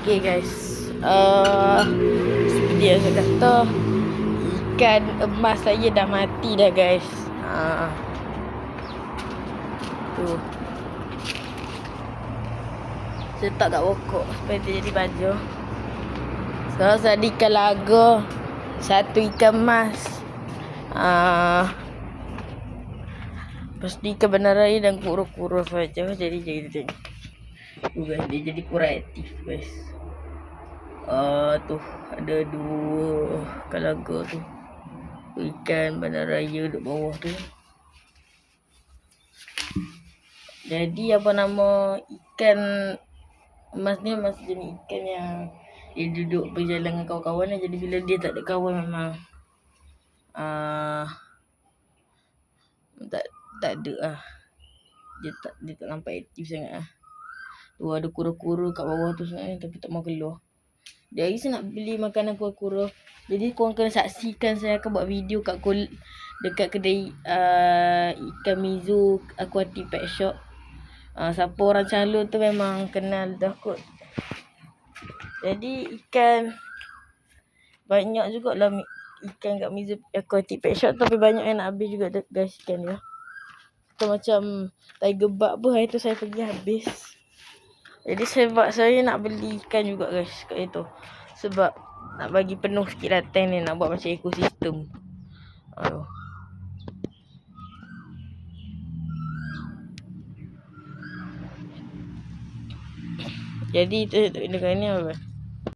Okay guys, seperti yang saya kata, ikan emas saya dah mati dah guys. Tu saya letak kat pokok supaya dia jadi baju. Sekarang saya ada ikan laga, satu ikan emas, lepas tu ikan benaraya dan kura-kura saja. Jadi tu guys, dia jadi kurang aktif guys. Tu ada dua ikan laga tu, ikan benaraya duduk bawah tu. Jadi apa nama ikan emas ni, emas jenis ikan yang dia duduk berjalan dengan kawan-kawan lah. Jadi bila dia tak ada kawan memang tak ada lah. Dia tak nampak aktif sangat lah. Tu ada kura-kura kat bawah tu sebenarnya, tapi tak mau keluar. Dia hari saya nak beli makanan kura-kura. Jadi korang kena saksikan saya akan buat video dekat kedai ikan Mizu Aquatic Pet Shop. Siapa orang calon tu memang kenal dah kot. Jadi ikan banyak jugalah ikan kat Mizu Aquatic Pet Shop, tapi banyak yang nak habis juga guys ikan dia. Macam tiger barb pun hari tu saya pergi habis. Jadi saya nak beli ikan juga guys kat itu. Sebab nak bagi penuh sikit lah tank ni, nak buat macam ekosistem. Jadi tu dekat ni apa?